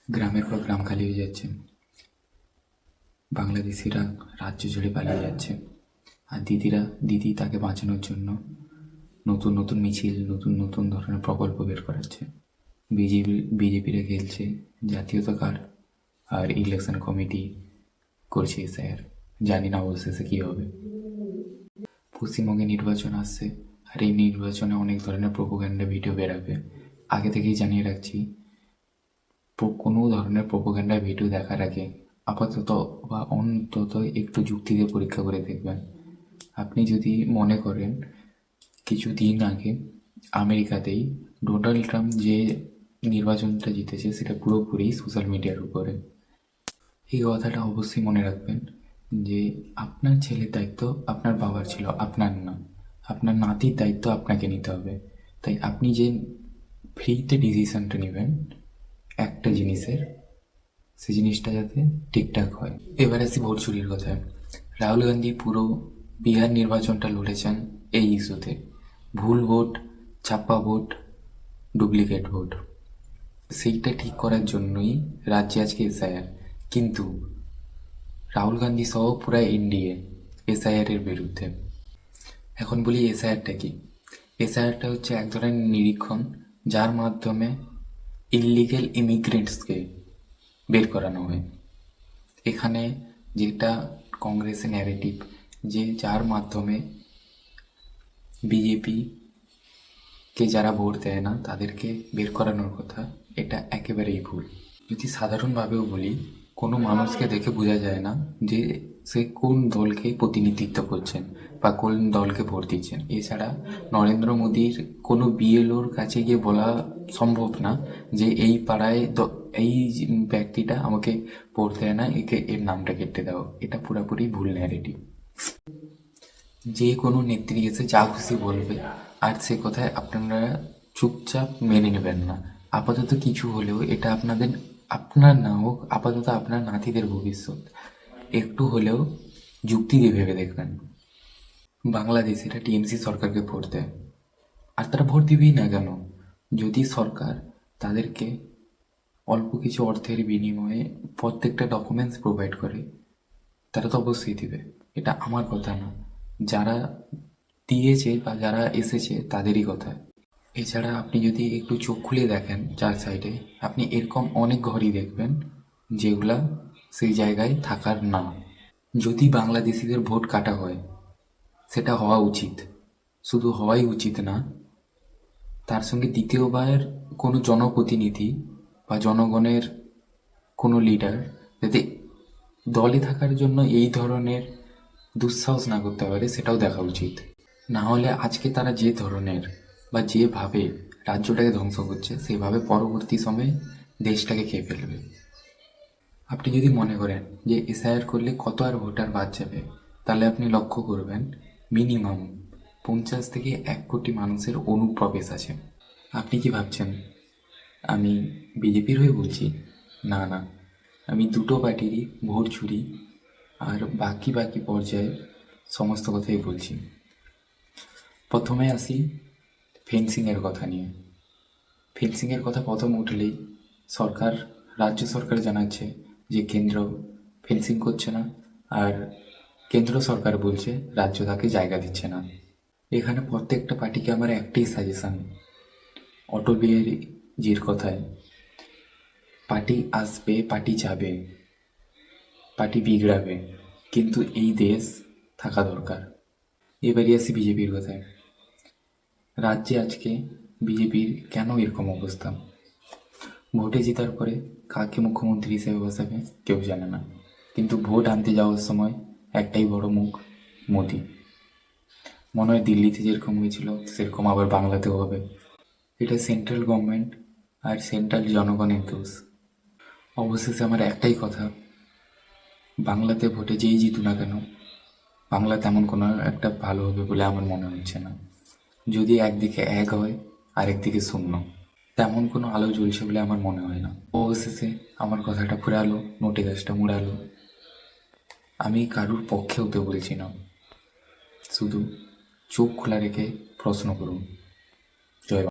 গ্রামের পর গ্রাম খালি হয়ে যাচ্ছে, বাংলাদেশিরা রাজ্য ছেড়ে পালিয়ে যাচ্ছে, আর দিদি তাকে বাঁচানোর জন্য নতুন নতুন মিছিল, নতুন নতুন ধরনের প্রকল্প বের করাচ্ছে। বিজেপিরা খেলছে জাতীয়তা কার্ড আর ইলেকশন কমিটি করছে স্যার, জানি না অবশেষে কী হবে। পশ্চিমবঙ্গে নির্বাচন আসছে, আর এই নির্বাচনে অনেক ধরনের প্রোপাগান্ডা ভিডিও বেরাবে। আগে থেকেই জানিয়ে রাখছি, কোনো ধরনের প্রোপাগান্ডা ভিডিও দেখার আগে আপাতত বা অন্তত একটু যুক্তি দিয়ে পরীক্ষা করে দেখবেন। আপনি যদি মনে করেন কিছুদিন আগে আমেরিকাতেই ডোনাল্ড ট্রাম্প যে নির্বাচনটা জিতেছে সেটা পুরোপুরি সোশ্যাল মিডিয়ার উপরে, এই কথাটা অবশ্যই মনে রাখবেন যে আপনার ছেলের দায়িত্ব আপনার বাবার ছিল, আপনার না। আপনার নাতির দায়িত্ব আপনাকে নিতে হবে। তাই আপনি যে ফ্রিতে ডিসিশনটা নেবেন একটা জিনিসের, সেই জিনিসটা যাতে ঠিকঠাক হয়। এবার আসি ভোট চুরির কথায়। রাহুল গান্ধী পুরো বিহার নির্বাচনটা লড়েছেন এই ইস্যুতে, ভুল ভোট, ছাপ্পা ভোট, ডুপ্লিকেট ভোট। সেইটা ঠিক করার জন্যই রাজ্যে আজকে এসআইআর। কিন্তু রাহুল গান্ধী সহ পুরা এনডিএ এসআইআরের বিরুদ্ধে। এখন বলি এসআইআরটা কি। এসআইআরটা হচ্ছে এক ধরনের নিরীক্ষণ, যার মাধ্যমে ইললিগেল ইমিগ্রেন্টসকে বের করানো হয়। এখানে যেটা কংগ্রেসের ন্যারেটিভ, যে যার মাধ্যমে বিজেপিকে যারা ভোট দেয় না তাদেরকে বের করানোর কথা, এটা একেবারেই ভুল। যদি সাধারণভাবেও বলি, কোনো মানুষকে দেখে বোঝা যায় না যে সে কোন দলকে প্রতিনিধিত্ব করছেন বা কোন দলকে ভোট দিচ্ছেন। এছাড়া নরেন্দ্র মোদীর কোনো বিএলওর কাছে গিয়ে বলা সম্ভব না যে এই পাড়ায় এই ব্যক্তিটা আমাকে ভোট দেয় না, এর নামটা কেটে দাও। এটা পুরোপুরি ভুল ন্যারেটিভ। যে কোনো নেত্রী এসে যা খুশি বলবে, আর সে কথায় আপনারা চুপচাপ মেনে নেবেন না। আপাতত কিছু হলেও এটা আপনার না হোক, আপাতত আপনার নাতিদের ভবিষ্যৎ, একটু হলেও যুক্তি দিয়ে ভেবে দেখবেন। বাংলাদেশিরা টিএমসি সরকারকে ভোট দেয়, আর তারা ভোট দিবেই না কেন? যদি সরকার তাদেরকে অল্প কিছু অর্থের বিনিময়ে প্রত্যেকটা ডকুমেন্টস প্রোভাইড করে, তারা তো অবশ্যই দিবে। এটা আমার কথা না, যারা দিয়েছে বা যারা এসেছে তাদেরই কথা। এছাড়া আপনি যদি একটু চোখ খুলে দেখেন চার সাইডে, আপনি এরকম অনেক ঘরই দেখবেন যেগুলা সেই জায়গায় থাকার না। যদি বাংলাদেশিদের ভোট কাটা হয়, সেটা হওয়া উচিত, শুধু হওয়াই উচিত না, তার সঙ্গে দ্বিতীয়বার কোনো জনপ্রতিনিধি বা জনগণের কোনো লিডার যাতে দলে থাকার জন্য এই ধরনের দুঃসাহস না করতে পারে, সেটাও দেখা উচিত। না হলে আজকে তারা যে ধরনের বা যেভাবে রাজ্যটাকে ধ্বংস করছে, সেভাবে পরবর্তী সময়ে দেশটাকে খেয়ে ফেলবে। আপনি যদি মনে করেন যে এসআইআর করলে কত আর ভোটার বাদ যাবে, তাহলে আপনি লক্ষ্য করবেন মিনিমাম 50 থেকে 1 কোটি মানুষের অনুপ্রবেশ আছে। আপনি কি ভাবছেন আমি বিজেপির হয়ে বলছি? না না, আমি দুটো পার্টিরই ভোট চুরি আর বাকি পর্যায়ের সমস্ত কথাই বলছি। প্রথমে আসি ফেন্সিংয়ের কথা নিয়ে। ফেন্সিংয়ের কথা প্রথম উঠলেই রাজ্য সরকার জানাচ্ছে যে কেন্দ্র ফেন্সিং করছে না, আর কেন্দ্র সরকার বলছে রাজ্য তাকে জায়গা দিচ্ছে না। এখানে প্রত্যেকটা পার্টিকে আমার একটাই সাজেশান, অটল বিহারীজির কথায়, পার্টি আসবে, পার্টি যাবে, পার্টি বিগড়াবে, কিন্তু এই দেশ থাকা দরকার। এবারে আসি বিজেপির কথায়। রাজ্যে আজকে বিজেপির কেন এরকম অবস্থা? ভোটে জেতার পরে কাকে মুখ্যমন্ত্রী হিসেবে বসাবে কেউ জানে না, কিন্তু ভোট আনতে যাওয়ার সময় একটাই বড় মুখ, মোদি। মনে হয় দিল্লিতে যেরকম হয়েছিল সেরকম আবার বাংলাতেও হবে। এটা সেন্ট্রাল গভর্নমেন্ট আর সেন্ট্রাল জনগণের দোষ। অবশেষে আমার একটাই কথা, বাংলাতে ভোটে যেই জিতুক না কেন, বাংলা তেমন কোনো একটা ভালো হবে বলে আমার মনে হচ্ছে না। যদি একদিকে 1 হয় আর একদিকে 0, তেমন কোনো আলো জ্বলছে বলে আমার মনে হয় না। অবশেষে আমার কথাটা ফুরালো, নোটে গাছটা মুড়ালো। আমি কারুর পক্ষে হতে বলছি না, শুধু চোখ খোলা রেখে প্রশ্ন করুন। জয় বাংলা।